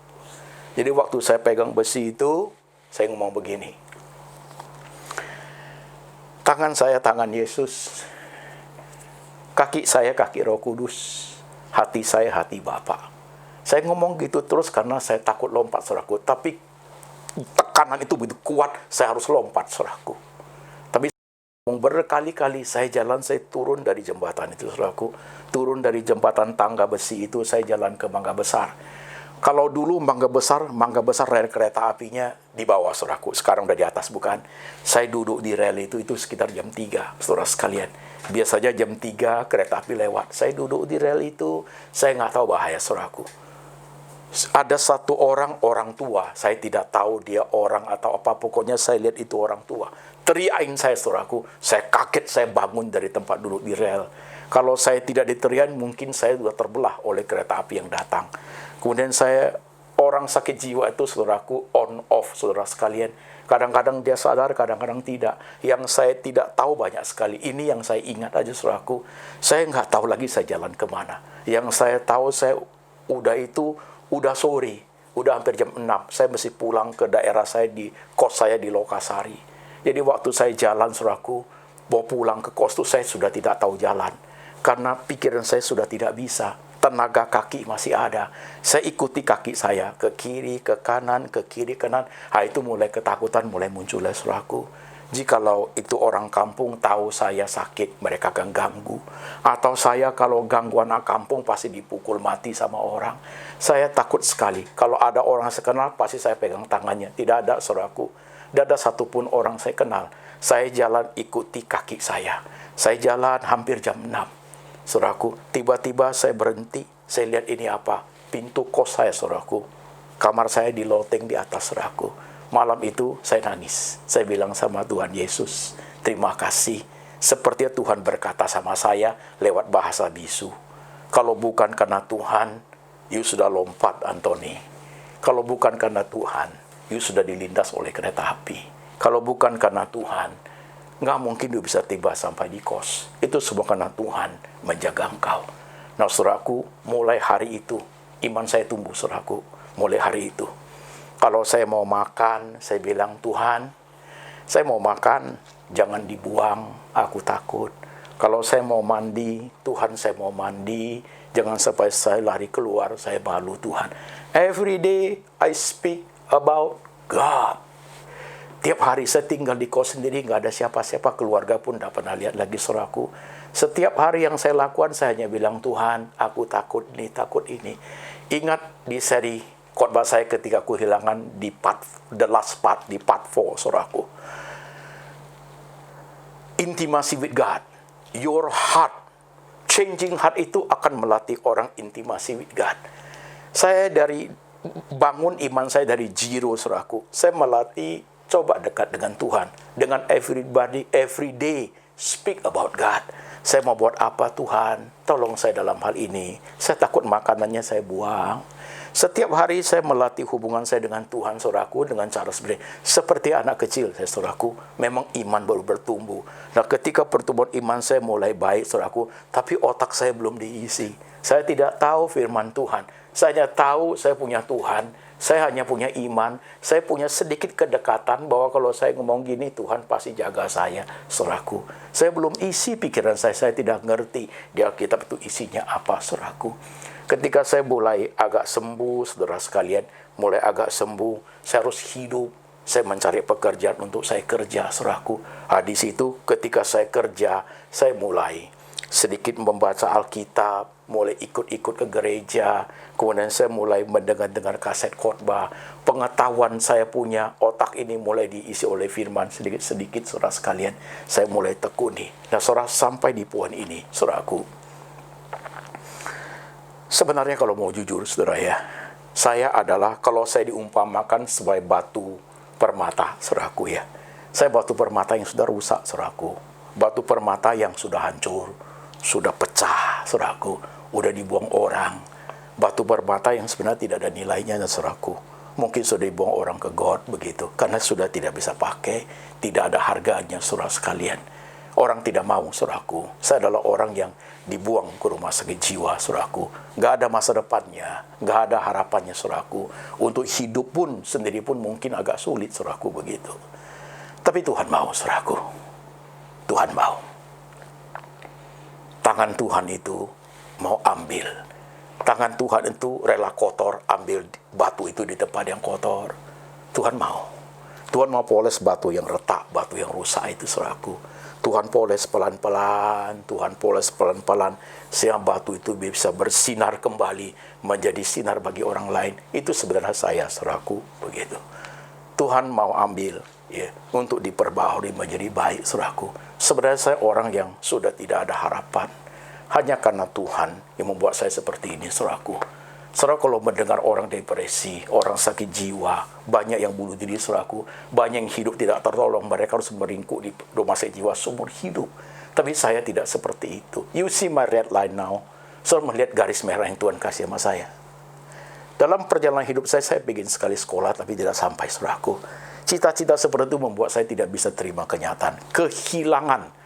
[SPEAKER 2] Jadi waktu saya pegang besi itu, saya ngomong begini. Tangan saya, tangan Yesus. Kaki saya, kaki Roh Kudus. Hati saya, hati Bapa. Saya ngomong gitu terus karena saya takut lompat, saudaraku. Tapi tekanan itu begitu kuat, saya harus lompat, saudaraku. Tapi berkali-kali saya jalan, saya turun dari jembatan itu, saudaraku. Turun dari jembatan tangga besi itu, saya jalan ke Mangga Besar. Kalau dulu Mangga Besar rel kereta apinya di bawah, saudaraku. Sekarang udah di atas, bukan? Saya duduk di rel itu sekitar jam 3, saudara sekalian. Biasanya jam 3 kereta api lewat. Saya duduk di rel itu, saya nggak tahu bahaya, saudaraku. Ada satu orang tua, saya tidak tahu dia orang atau apa, pokoknya saya lihat itu orang tua. Teriakin saya, saudaraku. Saya kaget, saya bangun dari tempat duduk di rel. Kalau saya tidak diteriakin, mungkin saya sudah terbelah oleh kereta api yang datang. Kemudian orang sakit jiwa itu, saudaraku, on off, saudara sekalian. Kadang-kadang dia sadar, kadang-kadang tidak. Yang saya tidak tahu banyak sekali. Ini yang saya ingat aja, saudaraku. Saya nggak tahu lagi saya jalan kemana. Yang saya tahu, saya udah sore, udah hampir jam 6. Saya mesti pulang ke daerah saya, di kos saya di Lokasari. Jadi waktu saya jalan, saudaraku, mau pulang ke kos itu saya sudah tidak tahu jalan. Karena pikiran saya sudah tidak bisa. Tenaga kaki masih ada. Saya ikuti kaki saya ke kiri, ke kanan, ke kiri, kanan. Itu mulai ketakutan, mulai muncul, saudaraku. Jikalau itu orang kampung tahu saya sakit, mereka akan ganggu. Atau saya kalau ganggu anak kampung pasti dipukul mati sama orang. Saya takut sekali. Kalau ada orang saya kenal, pasti saya pegang tangannya. Tidak ada, saudaraku. Tidak ada satupun orang saya kenal. Saya jalan ikuti kaki saya. Saya jalan hampir jam 6. Saudaraku, tiba-tiba saya berhenti. Saya lihat ini apa? pintu kos saya, saudaraku. Kamar saya di loteng di atas, saudaraku. Malam itu saya nangis. Saya bilang sama Tuhan Yesus, terima kasih. Sepertinya Tuhan berkata sama saya lewat bahasa bisu. Kalau bukan karena Tuhan, you sudah lompat, Anthony. Kalau bukan karena Tuhan, you sudah dilindas oleh kereta api. Kalau bukan karena Tuhan, nggak mungkin you bisa tiba sampai di kos. Itu semua karena Tuhan menjaga engkau. Nah, saudaraku, mulai hari itu, iman saya tumbuh, saudaraku. Mulai hari itu. Kalau saya mau makan, saya bilang, Tuhan, saya mau makan, jangan dibuang, aku takut. Kalau saya mau mandi, Tuhan, saya mau mandi, jangan sampai saya lari keluar, saya malu, Tuhan. Every day, I speak about God. Tiap hari saya tinggal di kos sendiri, nggak ada siapa-siapa, keluarga pun tidak pernah lihat lagi, saudaraku. Setiap hari yang saya lakukan, saya hanya bilang, Tuhan, aku takut ini, takut ini. Ingat di seri khotbah saya ketika kehilangan di the last part, di part 4, saudaraku. Intimacy with God. Your heart. Changing heart itu akan melatih orang intimasi with God. Saya dari bangun iman saya dari zero, saudaraku. Saya melatih coba dekat dengan Tuhan. Dengan everybody, every day. Speak about God. Saya mau buat apa, Tuhan? Tolong saya dalam hal ini. Saya takut makanannya saya buang. Setiap hari saya melatih hubungan saya dengan Tuhan, saudaraku, dengan cara seperti anak kecil, saudaraku. Memang iman baru bertumbuh. Nah, ketika pertumbuhan iman saya mulai baik, saudaraku, tapi otak saya belum diisi. Saya tidak tahu firman Tuhan. Saya hanya tahu saya punya Tuhan. Saya hanya punya iman. Saya punya sedikit kedekatan bahwa kalau saya ngomong gini, Tuhan pasti jaga saya, saudaraku. Saya belum isi pikiran saya tidak ngerti di Alkitab itu isinya apa, saudaraku. Ketika saya mulai agak sembuh, saudara sekalian, mulai agak sembuh, saya harus hidup. Saya mencari pekerjaan untuk saya kerja, saudaraku. Di situ ketika saya kerja, saya mulai sedikit membaca Alkitab, mulai ikut-ikut ke gereja, kemudian saya mulai mendengar kaset khotbah. Pengetahuan saya punya, otak ini mulai diisi oleh firman sedikit-sedikit, saudara sekalian. Saya mulai tekuni. Nah, saudara, sampai di poin ini, saudaraku. Sebenarnya kalau mau jujur, saudara ya, saya adalah, kalau saya diumpamakan sebagai batu permata, saudaraku ya. Saya batu permata yang sudah rusak, saudaraku. Batu permata yang sudah hancur, sudah pecah, saudaraku. Udah dibuang orang. Batu permata yang sebenarnya tidak ada nilainya, saudaraku. Mungkin sudah dibuang orang ke God, begitu. Karena sudah tidak bisa pakai, tidak ada harganya, saudara sekalian. Orang tidak mau, saudaraku. Saya adalah orang yang dibuang ke rumah sakit jiwa, saudaraku. Nggak ada masa depannya, nggak ada harapannya, saudaraku. Untuk hidup pun, sendiri pun mungkin agak sulit, saudaraku, begitu. Tapi Tuhan mau, saudaraku. Tuhan mau. Tangan Tuhan itu mau ambil. Tangan Tuhan itu rela kotor, ambil batu itu di tempat yang kotor. Tuhan mau. Tuhan mau poles batu yang retak, batu yang rusak itu, saudaraku. Tuhan poles pelan-pelan, Tuhan poles pelan-pelan, sehingga batu itu bisa bersinar kembali, menjadi sinar bagi orang lain. Itu sebenarnya saya, saudaraku, begitu. Tuhan mau ambil, ya, untuk diperbaharui menjadi baik, saudaraku. Sebenarnya saya orang yang sudah tidak ada harapan. Hanya karena Tuhan yang membuat saya seperti ini, saudaraku. Saudara, kalau mendengar orang depresi, orang sakit jiwa, banyak yang bunuh diri, saudaraku, banyak yang hidup tidak tertolong, mereka harus meringkuk di rumah sakit jiwa seumur hidup. Tapi saya tidak seperti itu. You see my red line now. Saudara melihat garis merah yang Tuhan kasih sama saya. Dalam perjalanan hidup saya ingin sekali sekolah, tapi tidak sampai, saudaraku. Cita-cita seperti itu membuat saya tidak bisa terima kenyataan. Kehilangan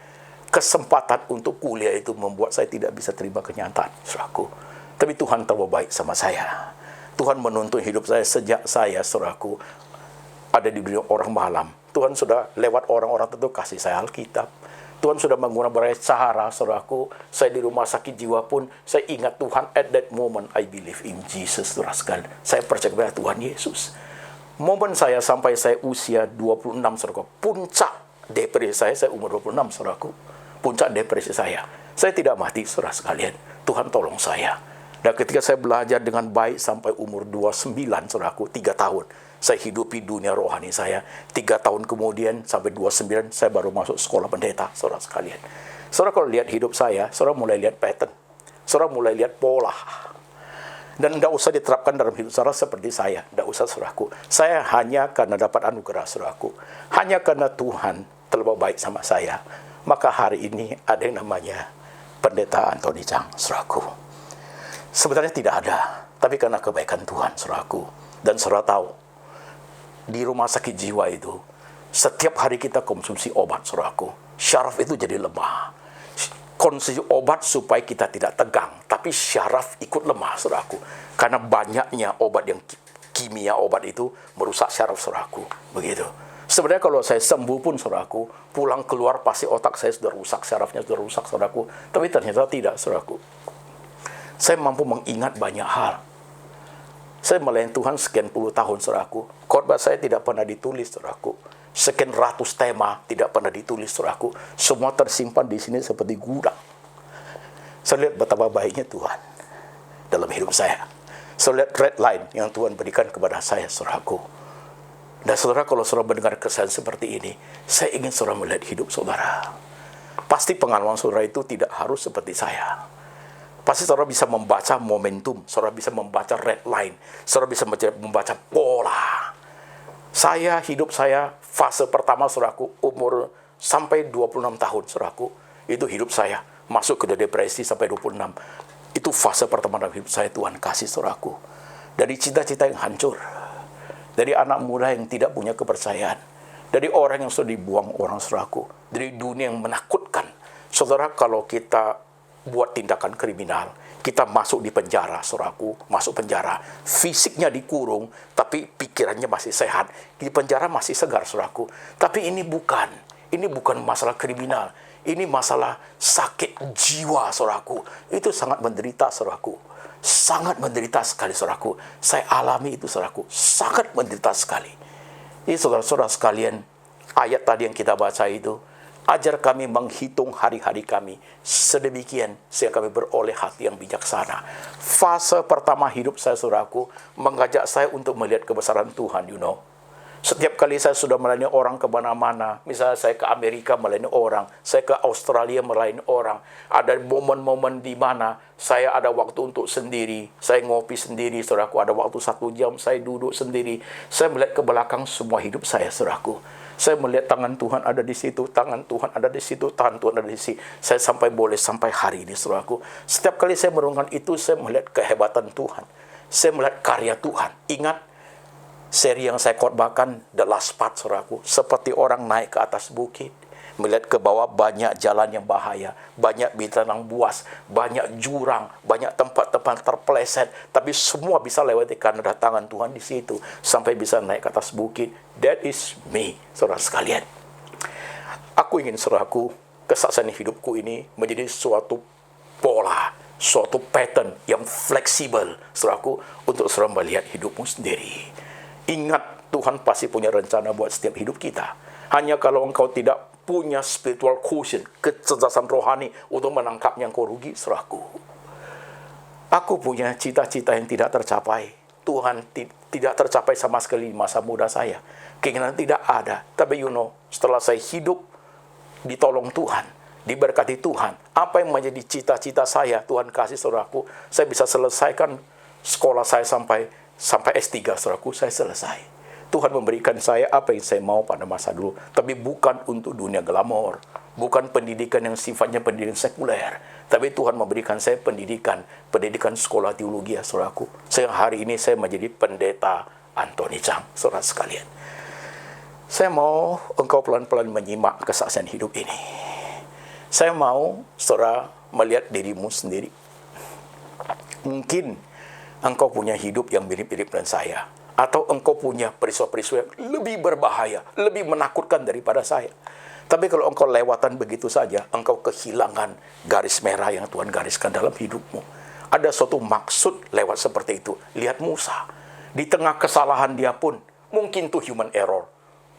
[SPEAKER 2] kesempatan untuk kuliah itu membuat saya tidak bisa terima kenyataan, saudaraku. Tapi Tuhan terlalu baik sama saya. Tuhan menuntun hidup saya sejak saya, saudaraku, ada di dunia orang malam. Tuhan sudah lewat orang-orang tertentu kasih saya Alkitab. Tuhan sudah menggunakan berbagai cara, saudaraku. Saya di rumah sakit jiwa pun, saya ingat Tuhan, at that moment I believe in Jesus, saudara sekalian. Saya percaya kepada Tuhan Yesus. Momen saya sampai saya usia 26, saudaraku. Puncak depresi saya umur 26, saudaraku. Puncak depresi saya. Saya tidak mati, saudara sekalian. Tuhan tolong saya. Dan ketika saya belajar dengan baik sampai umur 29, saudaraku, 3 tahun. Saya hidupi dunia rohani saya. 3 tahun kemudian, sampai 29, saya baru masuk sekolah pendeta, saudara sekalian. Saudara kalau lihat hidup saya, saudara mulai lihat pattern. Saudara mulai lihat pola. Dan tidak usah diterapkan dalam hidup saudara seperti saya. Tidak usah, saudaraku. Saya hanya karena dapat anugerah, saudaraku. Hanya karena Tuhan terlalu baik sama saya. Maka hari ini ada yang namanya Pendeta Anthony Chang, saudaraku. Sebenarnya tidak ada. Tapi karena kebaikan Tuhan, saudaraku. Dan saudara tahu, di rumah sakit jiwa itu, setiap hari kita konsumsi obat, saudaraku. Syaraf itu jadi lemah. Konsumsi obat supaya kita tidak tegang, tapi syaraf ikut lemah, saudaraku. Karena banyaknya obat yang kimia obat itu merusak syaraf, saudaraku. Begitu. Sebenarnya kalau saya sembuh pun, saudaraku, pulang keluar pasti otak saya sudah rusak, syarafnya sudah rusak, saudaraku. Tapi ternyata tidak, saudaraku. Saya mampu mengingat banyak hal. Saya melayani Tuhan sekian puluh tahun, saudaraku. Khotbah saya tidak pernah ditulis, saudaraku. Sekian ratus tema tidak pernah ditulis, saudaraku. Semua tersimpan di sini seperti gudang. Saya lihat betapa baiknya Tuhan dalam hidup saya. Saya lihat red line yang Tuhan berikan kepada saya, saudaraku. Dan saudara, kalau saudara mendengar kesan seperti ini, saya ingin saudara melihat hidup saudara. Pasti pengalaman saudara itu tidak harus seperti saya. Pasti saudara bisa membaca momentum, saudara bisa membaca red line, saudara bisa membaca pola. Hidup saya, fase pertama, saudaraku, umur sampai 26 tahun, saudaraku. Itu hidup saya, masuk ke depresi sampai 26. Itu fase pertama dalam hidup saya, Tuhan kasih, saudaraku. Dari cita-cita yang hancur. Dari anak muda yang tidak punya kepercayaan. Dari orang yang sudah dibuang orang, saudaraku. Dari dunia yang menakutkan. Saudara, kalau kita buat tindakan kriminal, kita masuk di penjara, saudaraku, masuk penjara, fisiknya dikurung, tapi pikirannya masih sehat, di penjara masih segar, saudaraku. Tapi ini bukan masalah kriminal, ini masalah sakit jiwa, saudaraku. Itu sangat menderita, saudaraku, sangat menderita sekali, saudaraku. Saya alami itu, saudaraku, sangat menderita sekali. Ini saudara-saudara sekalian, ayat tadi yang kita baca itu, ajar kami menghitung hari-hari kami sedemikian sehingga kami beroleh hati yang bijaksana. Fase pertama hidup saya, saudaraku, mengajak saya untuk melihat kebesaran Tuhan, Setiap kali saya sudah melayani orang ke mana-mana, misalnya saya ke Amerika melayani orang, saya ke Australia melayani orang, ada momen-momen di mana saya ada waktu untuk sendiri, saya ngopi sendiri, saudaraku, ada waktu 1 jam saya duduk sendiri, saya melihat ke belakang semua hidup saya, saudaraku. Saya melihat tangan Tuhan ada di situ, tangan Tuhan ada di situ, tangan Tuhan ada di sini. Saya boleh sampai hari ini, saudaraku. Setiap kali saya merenungkan itu, saya melihat kehebatan Tuhan. Saya melihat karya Tuhan. Ingat, seri yang saya khotbahkan, The Last Part, saudaraku. Seperti orang naik ke atas bukit, melihat ke bawah banyak jalan yang bahaya, banyak binatang buas, banyak jurang, banyak tempat-tempat terpeleset, tapi semua bisa lewati karena ada tangan Tuhan di situ, sampai bisa naik ke atas bukit. That is me, saudara sekalian. Aku ingin, saudaraku, kesaksian hidupku ini menjadi suatu pola, suatu pattern yang fleksibel, saudaraku, untuk saudara melihat hidupmu sendiri. Ingat, Tuhan pasti punya rencana buat setiap hidup kita. Hanya kalau engkau tidak punya spiritual quotient, kecerdasan rohani untuk menangkap yang kau rugi, saudaraku. Aku punya cita-cita yang tidak tercapai. Tuhan tidak tercapai sama sekali di masa muda saya. Keinginan tidak ada. Tapi setelah saya hidup, ditolong Tuhan, diberkati Tuhan, apa yang menjadi cita-cita saya, Tuhan kasih, saudaraku, saya bisa selesaikan sekolah saya sampai S3, saudaraku, saya selesai. Tuhan memberikan saya apa yang saya mau pada masa dulu, tapi bukan untuk dunia glamor, bukan pendidikan yang sifatnya pendidikan sekuler, tapi Tuhan memberikan saya pendidikan sekolah teologi, saudaraku. Sehingga hari ini saya menjadi Pendeta Anthony Chang, saudara sekalian. Saya mau engkau pelan-pelan menyimak kesaksian hidup ini. Saya mau saudara melihat dirimu sendiri. Mungkin engkau punya hidup yang mirip-mirip dengan saya, atau engkau punya peristiwa-peristiwa yang lebih berbahaya, lebih menakutkan daripada saya. Tapi kalau engkau lewatan begitu saja, engkau kehilangan garis merah yang Tuhan gariskan dalam hidupmu. Ada suatu maksud lewat seperti itu. Lihat Musa, di tengah kesalahan dia pun, mungkin itu human error,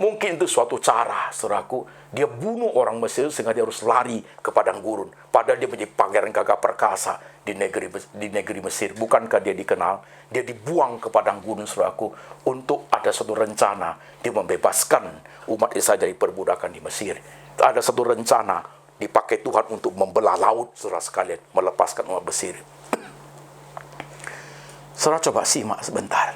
[SPEAKER 2] mungkin itu suatu cara, saudaraku, dia bunuh orang Mesir sehingga dia harus lari ke padang gurun. Padahal dia menjadi pangeran gagah perkasa di negeri Mesir. Bukankah dia dikenal? Dia dibuang ke padang gurun, saudaraku, untuk ada satu rencana. Dia membebaskan umat Israel dari perbudakan di Mesir. Ada satu rencana dipakai Tuhan untuk membelah laut, saudara sekalian, melepaskan umat Mesir. Saudara coba simak sebentar.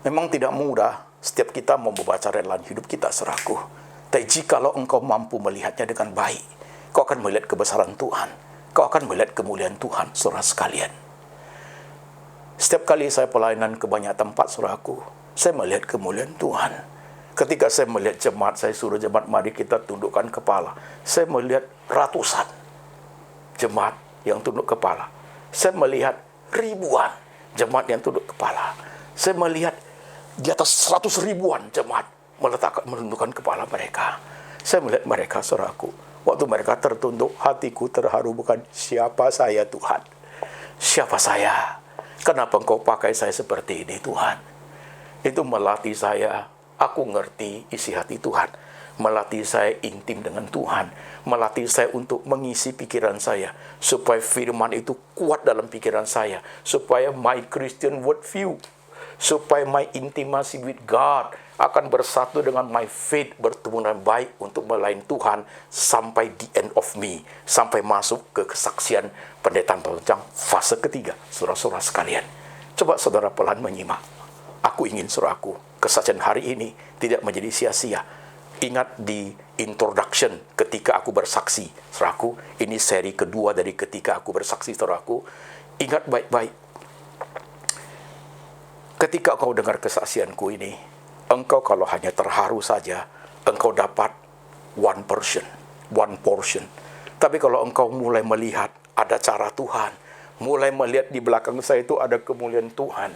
[SPEAKER 2] Memang tidak mudah setiap kita membaca relaan hidup kita, saudaraku. Tapi jikalau engkau mampu melihatnya dengan baik, kau akan melihat kebesaran Tuhan. Kau akan melihat kemuliaan Tuhan, saudara sekalian. Setiap kali saya pelayanan ke banyak tempat, saudaraku, saya melihat kemuliaan Tuhan. Ketika saya melihat jemaat, saya suruh jemaat, mari kita tundukkan kepala. Saya melihat ratusan jemaat yang tunduk kepala. Saya melihat ribuan jemaat yang tunduk kepala. Saya melihat di atas 100 ribuan jemaat menundukkan kepala mereka. Saya melihat mereka, saudaraku. Waktu mereka tertunduk, hatiku terharu. Bukan, siapa saya Tuhan? Siapa saya? Kenapa engkau pakai saya seperti ini, Tuhan? Itu melatih saya. Aku ngerti isi hati Tuhan. Melatih saya intim dengan Tuhan. Melatih saya untuk mengisi pikiran saya. Supaya firman itu kuat dalam pikiran saya. Supaya my Christian worldview, supaya my intimacy with God akan bersatu dengan my faith, bertemu dengan baik untuk melayani Tuhan sampai the end of me, sampai masuk ke kesaksian pendetaan panjang fase ketiga. Saudara-saudara sekalian, coba saudara pelan menyimak. Aku ingin, saudaraku, kesaksian hari ini tidak menjadi sia-sia. Ingat di introduction ketika aku bersaksi, saudaraku, ini seri kedua dari ketika aku bersaksi, saudaraku. Ingat baik-baik. Ketika engkau dengar kesaksianku ini, engkau kalau hanya terharu saja, engkau dapat one portion. Tapi kalau engkau mulai melihat ada cara Tuhan, mulai melihat di belakang saya itu ada kemuliaan Tuhan,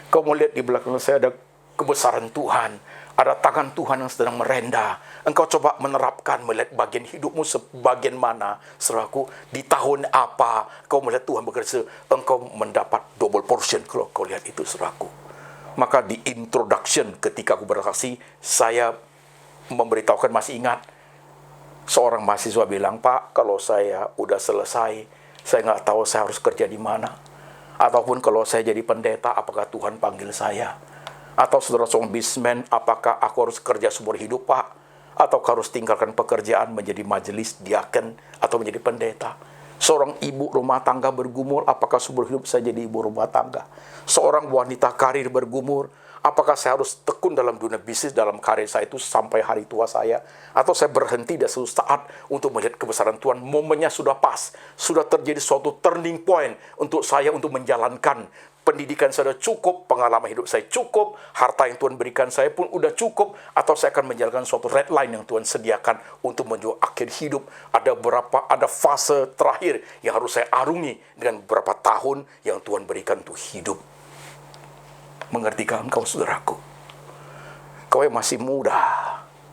[SPEAKER 2] kau melihat di belakang saya ada kebesaran Tuhan, ada tangan Tuhan yang sedang merenda, engkau coba menerapkan, melihat bagian hidupmu sebagian mana, saudaraku, di tahun apa kau melihat Tuhan bekerja, engkau mendapat double portion kalau kau lihat itu, saudaraku. Maka di introduction ketika aku bersaksi, saya memberitahukan, masih ingat, seorang mahasiswa bilang, Pak, kalau saya udah selesai, saya nggak tahu saya harus kerja di mana. Ataupun kalau saya jadi pendeta, apakah Tuhan panggil saya? Atau saudara seorang businessman, apakah aku harus kerja seumur hidup, Pak? Atau harus tinggalkan pekerjaan menjadi majelis, diaken, atau menjadi pendeta? Seorang ibu rumah tangga bergumul, apakah seumur hidup saya jadi ibu rumah tangga? Seorang wanita karir bergumul, apakah saya harus tekun dalam dunia bisnis, dalam karir saya itu sampai hari tua saya? Atau saya berhenti dan suatu saat untuk melihat kebesaran Tuhan, momennya sudah pas, sudah terjadi suatu turning point untuk saya untuk menjalankan. Pendidikan saya sudah cukup, pengalaman hidup saya cukup, harta yang Tuhan berikan saya pun udah cukup, atau saya akan menjalankan suatu red line yang Tuhan sediakan untuk menuju akhir hidup. Ada fase terakhir yang harus saya arungi dengan beberapa tahun yang Tuhan berikan untuk hidup. Mengertikah engkau, saudaraku? Kau yang masih muda,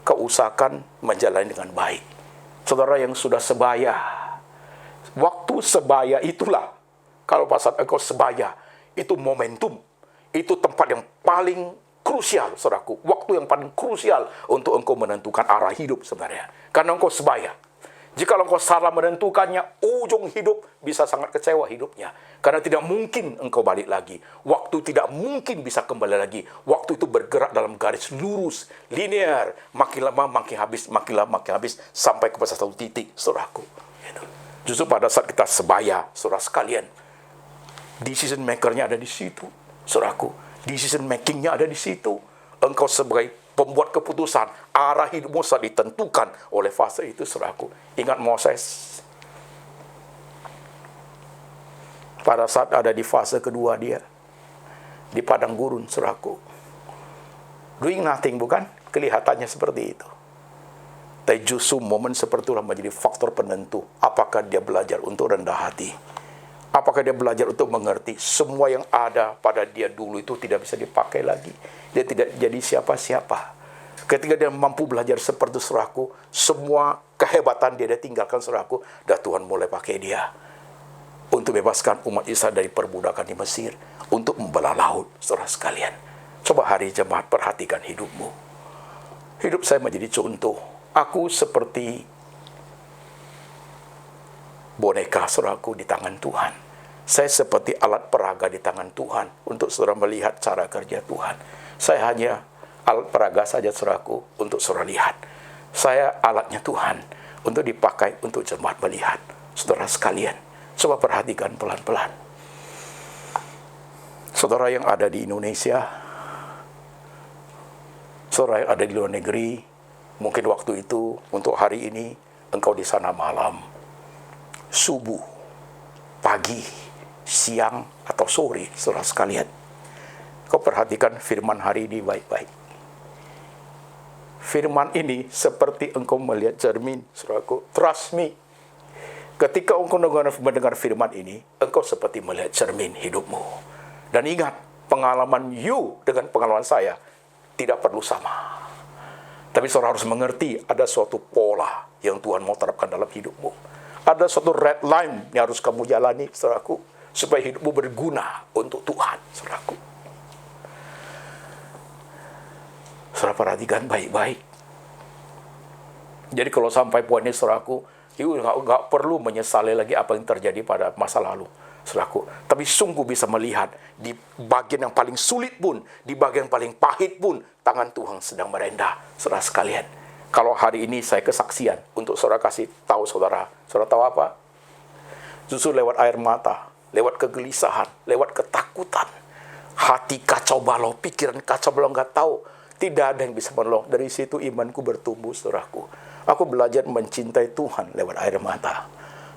[SPEAKER 2] kau usahakan menjalani dengan baik. Saudara yang sudah sebaya, waktu sebaya itulah, kalau pas engkau sebaya, itu momentum, itu tempat yang paling krusial, saudaraku. Waktu yang paling krusial untuk engkau menentukan arah hidup sebenarnya. Karena engkau sebaya. Jika engkau salah menentukannya, ujung hidup bisa sangat kecewa hidupnya. Karena tidak mungkin engkau balik lagi. Waktu tidak mungkin bisa kembali lagi. Waktu itu bergerak dalam garis lurus, linear. Makin lama makin habis, makin lama makin habis, sampai kepada satu titik, saudaraku. Justru pada saat kita sebaya, saudara sekalian, decision maker-nya ada di situ, saudaraku. Decision making-nya ada di situ. Engkau sebagai pembuat keputusan, arah hidupmu saat ditentukan oleh fase itu, saudaraku. Ingat Moses, pada saat ada di fase kedua dia, di padang gurun, saudaraku. Doing nothing, bukan? Kelihatannya seperti itu. Tapi justru momen seperti itulah menjadi faktor penentu. Apakah dia belajar untuk rendah hati? Apakah dia belajar untuk mengerti semua yang ada pada dia dulu itu tidak bisa dipakai lagi. Dia tidak jadi siapa-siapa. Ketika dia mampu belajar seperti, saudaraku, semua kehebatan dia tinggalkan, saudaraku, dan Tuhan mulai pakai dia untuk bebaskan umat Israel dari perbudakan di Mesir, untuk membelah laut, saudara sekalian. Coba hari jemaat perhatikan hidupmu. Hidup saya menjadi contoh. Aku seperti boneka, saudaraku, di tangan Tuhan. Saya seperti alat peraga di tangan Tuhan untuk saudara melihat cara kerja Tuhan. Saya hanya alat peraga saja, saudaraku, untuk saudara lihat. Saya alatnya Tuhan untuk dipakai untuk jemaat melihat. Saudara sekalian, coba perhatikan pelan-pelan. Saudara yang ada di Indonesia, saudara yang ada di luar negeri, mungkin waktu itu untuk hari ini engkau di sana malam, subuh, pagi, siang, atau sore, saudara sekalian. Kau perhatikan firman hari ini baik-baik. Firman ini seperti engkau melihat cermin, saudaraku. Trust me. Ketika engkau mendengar firman ini, engkau seperti melihat cermin hidupmu. Dan ingat, pengalaman you dengan pengalaman saya tidak perlu sama. Tapi saudara harus mengerti ada suatu pola yang Tuhan mau terapkan dalam hidupmu. Ada suatu red line yang harus kamu jalani, saudaraku, supaya hidupmu berguna untuk Tuhan, saudaraku. Saudara perhatikan baik-baik. Jadi kalau sampai poin ini, saudaraku, you nggak perlu menyesali lagi apa yang terjadi pada masa lalu, saudaraku. Tapi sungguh bisa melihat di bagian yang paling sulit pun, di bagian yang paling pahit pun, tangan Tuhan sedang merendah, saudara sekalian. Kalau hari ini saya kesaksian untuk saudara kasih tahu saudara tahu apa? Justru lewat air mata, lewat kegelisahan, lewat ketakutan, hati kacau balau, pikiran kacau balau, nggak tahu, tidak ada yang bisa menolong. Dari situ imanku bertumbuh, saudaraku. Aku belajar mencintai Tuhan lewat air mata.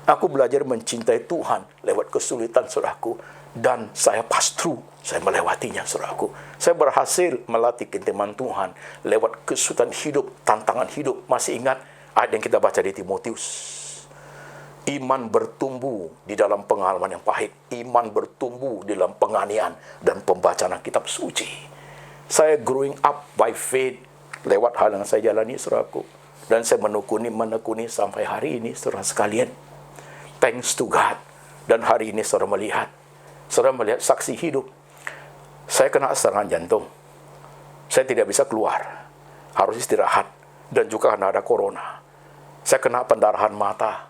[SPEAKER 2] Aku belajar mencintai Tuhan lewat kesulitan, saudaraku. Dan saya pass through, saya melewatinya, saudaraku. Saya berhasil melatih keteman Tuhan lewat kesulitan hidup, tantangan hidup. Masih ingat ayat yang kita baca di Timotius? Iman bertumbuh di dalam pengalaman yang pahit. Iman bertumbuh di dalam penganiayaan dan pembacaan kitab suci. Saya growing up by faith lewat hal yang saya jalani, saudaraku. Dan saya menekuni sampai hari ini, saudara sekalian. Thanks to God. Dan hari ini saudara melihat saksi hidup. Saya kena serangan jantung. Saya tidak bisa keluar. Harus istirahat. Dan juga karena ada corona. Saya kena pendarahan mata.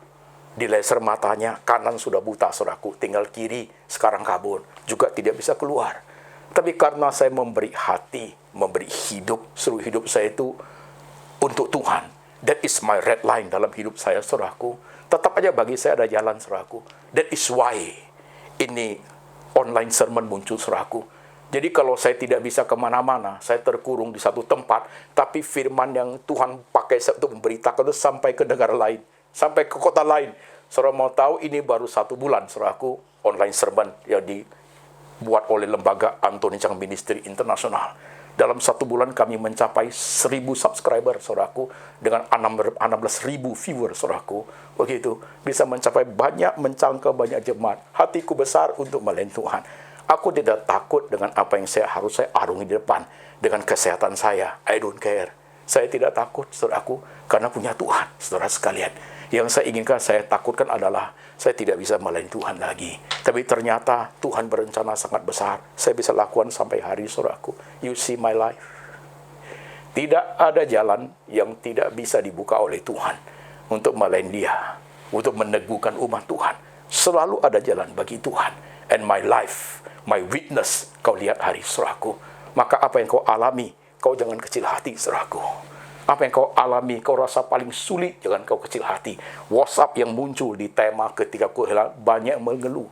[SPEAKER 2] Di laser matanya, kanan sudah buta, saudaraku. Tinggal kiri, sekarang kabur. Juga tidak bisa keluar. Tapi karena saya memberi hati, memberi hidup, seluruh hidup saya itu untuk Tuhan. That is my red line dalam hidup saya, saudaraku. Tetap aja bagi saya ada jalan, saudaraku. That is why ini online sermon muncul, saudaraku. Jadi kalau saya tidak bisa kemana-mana, saya terkurung di satu tempat, tapi firman yang Tuhan pakai saya untuk memberitakan itu sampai ke negara lain, sampai ke kota lain. Saudara mau tahu, ini baru 1 bulan, saudaraku, online sermon yang dibuat oleh lembaga Anthony Chang Ministry Internasional. Dalam 1 bulan kami mencapai 1.000 subscriber, saudaraku, dengan 16.000 viewer, saudaraku. Begitu, bisa mencapai mencangkau banyak jemaat. Hatiku besar untuk melayani Tuhan. Aku tidak takut dengan apa yang saya arungi di depan. Dengan kesehatan saya, I don't care. Saya tidak takut, saudaraku, karena punya Tuhan, saudara sekalian. Yang saya inginkan, saya takutkan adalah saya tidak bisa melayani Tuhan lagi. Tapi ternyata Tuhan berencana sangat besar. Saya bisa lakukan sampai hari, saudaraku. You see my life. Tidak ada jalan yang tidak bisa dibuka oleh Tuhan untuk melayani Dia, untuk meneguhkan umat Tuhan. Selalu ada jalan bagi Tuhan. And my life, my witness, kau lihat hari, saudaraku. Maka apa yang kau alami, kau jangan kecil hati, saudaraku. Apa yang kau alami, kau rasa paling sulit, jangan kau kecil hati. WhatsApp yang muncul di tema ketika aku hilang, banyak mengeluh.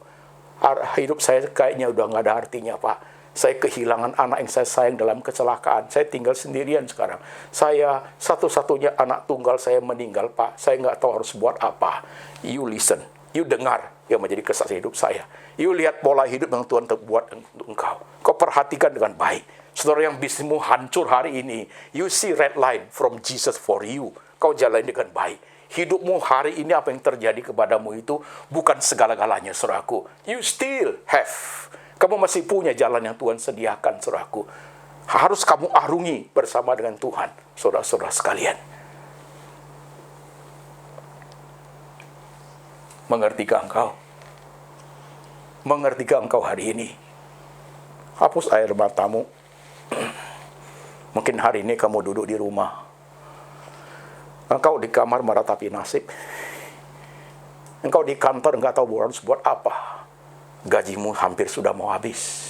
[SPEAKER 2] Hidup saya kayaknya udah nggak ada artinya, Pak. Saya kehilangan anak yang saya sayang dalam kecelakaan. Saya tinggal sendirian sekarang. Saya satu-satunya anak tunggal saya meninggal, Pak. Saya nggak tahu harus buat apa. You listen, you dengar yang menjadi kesaksian hidup saya. You lihat pola hidup yang Tuhan buat untuk engkau. Kau perhatikan dengan baik. Saudara yang bisnismu hancur hari ini, you see red line from Jesus for you. Kau jalani dengan baik. Hidupmu hari ini, apa yang terjadi kepadamu itu bukan segala-galanya, saudaraku. You still have. Kamu masih punya jalan yang Tuhan sediakan, saudaraku. Harus kamu arungi bersama dengan Tuhan, saudara-saudara sekalian. Mengertikah engkau? Mengertikah engkau hari ini? Hapus air matamu. Mungkin hari ini kamu duduk di rumah. Engkau di kamar meratapi nasib. Engkau di kantor enggak tahu harus buat apa. Gajimu hampir sudah mau habis.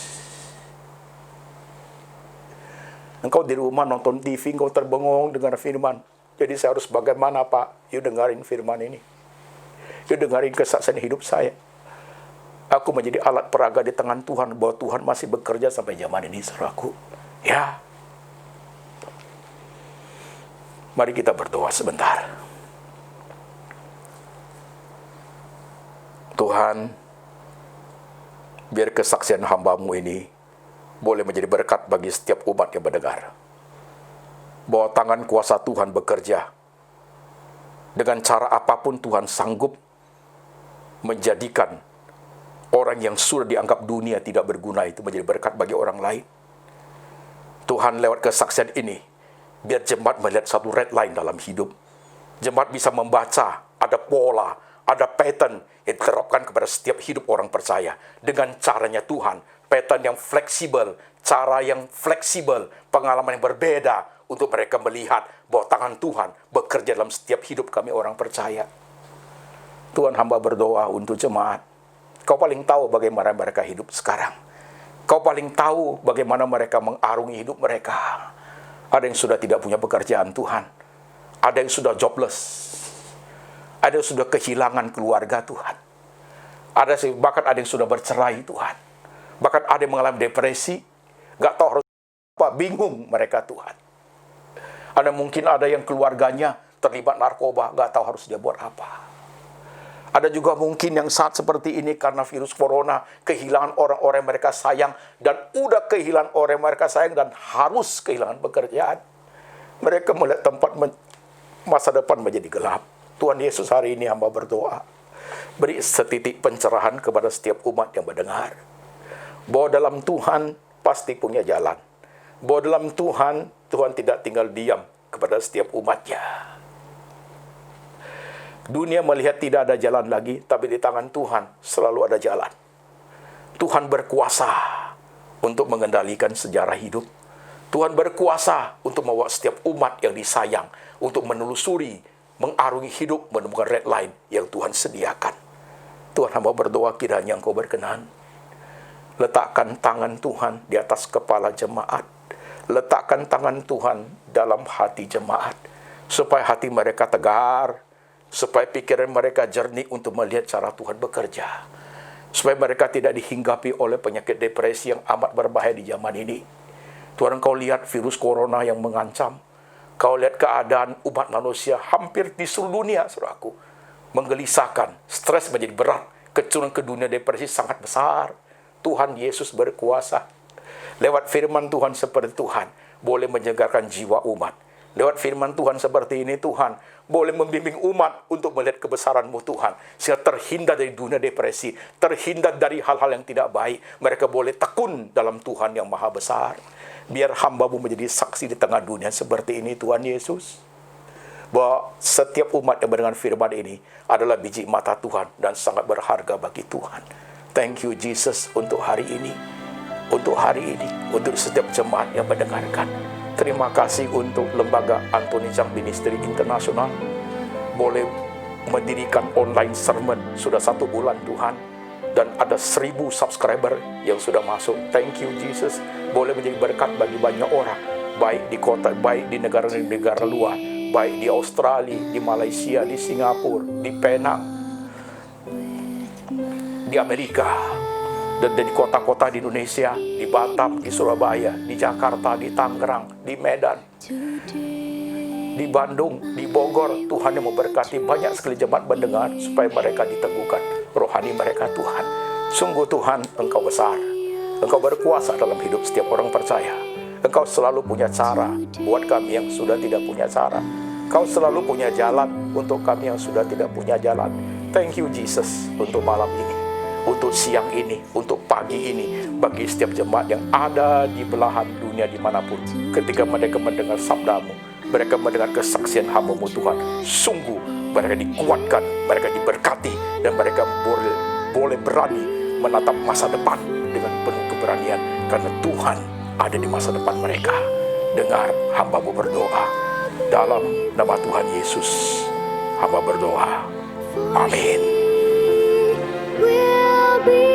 [SPEAKER 2] Engkau di rumah nonton TV, engkau terbengong dengar firman. Jadi saya harus bagaimana, Pak? You dengarin firman ini. You dengarin kesaksian hidup saya. Aku menjadi alat peraga di tangan Tuhan, bahwa Tuhan masih bekerja sampai zaman ini, saudaraku. Ya. Mari kita berdoa sebentar. Tuhan, biar kesaksian hamba-Mu ini boleh menjadi berkat bagi setiap umat yang mendengar. Bahwa tangan kuasa Tuhan bekerja. Dengan cara apapun Tuhan sanggup menjadikan orang yang sudah dianggap dunia tidak berguna itu menjadi berkat bagi orang lain. Tuhan, lewat kesaksian ini, biar jemaat melihat satu red line dalam hidup. Jemaat bisa membaca, ada pola, ada pattern yang diterapkan kepada setiap hidup orang percaya. Dengan caranya Tuhan, pattern yang fleksibel, cara yang fleksibel, pengalaman yang berbeda, untuk mereka melihat bahwa tangan Tuhan bekerja dalam setiap hidup kami orang percaya. Tuhan, hamba berdoa untuk jemaat. Kau paling tahu bagaimana mereka hidup sekarang. Kau paling tahu bagaimana mereka mengarungi hidup mereka. Ada yang sudah tidak punya pekerjaan, Tuhan. Ada yang sudah jobless. Ada yang sudah kehilangan keluarga, Tuhan. Bahkan ada yang sudah bercerai, Tuhan. Bahkan ada yang mengalami depresi. Gak tahu harus apa, bingung mereka, Tuhan. Mungkin ada yang keluarganya terlibat narkoba, gak tahu harus dia buat apa. Ada juga mungkin yang saat seperti ini karena virus corona, kehilangan orang-orang yang mereka sayang, dan udah kehilangan orang yang mereka sayang, dan harus kehilangan pekerjaan. Mereka melihat masa depan menjadi gelap. Tuhan Yesus, hari ini hamba berdoa, beri setitik pencerahan kepada setiap umat yang mendengar. Bahwa dalam Tuhan pasti punya jalan. Bahwa dalam Tuhan, Tuhan tidak tinggal diam kepada setiap umatnya. Dunia melihat tidak ada jalan lagi, tapi di tangan Tuhan selalu ada jalan. Tuhan berkuasa untuk mengendalikan sejarah hidup. Tuhan berkuasa untuk membawa setiap umat yang disayang untuk menelusuri, mengarungi hidup, menemukan red line yang Tuhan sediakan. Tuhan, hamba berdoa kiranya Engkau berkenan. Letakkan tangan Tuhan di atas kepala jemaat. Letakkan tangan Tuhan dalam hati jemaat, supaya hati mereka tegar, supaya pikiran mereka jernih untuk melihat cara Tuhan bekerja. Supaya mereka tidak dihinggapi oleh penyakit depresi yang amat berbahaya di zaman ini. Tuhan, Engkau lihat virus corona yang mengancam. Kau lihat keadaan umat manusia hampir di seluruh dunia, saudaraku. Menggelisahkan, stres menjadi berat, kecurungan ke dunia depresi sangat besar. Tuhan Yesus berkuasa. Lewat firman Tuhan seperti Tuhan, boleh menyegarkan jiwa umat. Lewat firman Tuhan seperti ini, Tuhan boleh membimbing umat untuk melihat kebesaran-Mu, Tuhan. Sehingga terhindar dari dunia depresi, terhindar dari hal-hal yang tidak baik. Mereka boleh tekun dalam Tuhan yang maha besar. Biar hamba-Mu menjadi saksi di tengah dunia seperti ini, Tuhan Yesus. Bahwa setiap umat yang mendengar firman ini adalah biji mata Tuhan dan sangat berharga bagi Tuhan. Thank you, Jesus, untuk hari ini. Untuk hari ini, untuk setiap jemaat yang mendengarkan. Terima kasih untuk lembaga Anthony Chang Ministry International. Boleh mendirikan online sermon sudah 1 bulan, Tuhan. Dan ada 1000 subscriber yang sudah masuk. Thank you, Jesus. Boleh menjadi berkat bagi banyak orang. Baik di kota, baik di negara-negara luar. Baik di Australia, di Malaysia, di Singapura, di Penang, di Amerika. Dan di kota-kota di Indonesia, di Batam, di Surabaya, di Jakarta, di Tangerang, di Medan, di Bandung, di Bogor. Tuhan yang memberkati banyak sekali jemaat mendengar supaya mereka diteguhkan rohani mereka, Tuhan. Sungguh Tuhan, Engkau besar. Engkau berkuasa dalam hidup setiap orang percaya. Engkau selalu punya cara buat kami yang sudah tidak punya cara. Engkau selalu punya jalan untuk kami yang sudah tidak punya jalan. Thank you, Jesus, untuk malam ini, untuk siang ini, untuk pagi ini, bagi setiap jemaat yang ada di belahan dunia dimanapun. Ketika mereka mendengar sabda-Mu, mereka mendengar kesaksian hamba-Mu, Tuhan, sungguh mereka dikuatkan, mereka diberkati, dan mereka boleh berani menatap masa depan dengan penuh keberanian, karena Tuhan ada di masa depan mereka. Dengar hamba-Mu berdoa, dalam nama Tuhan Yesus hamba berdoa, amin.
[SPEAKER 3] Will be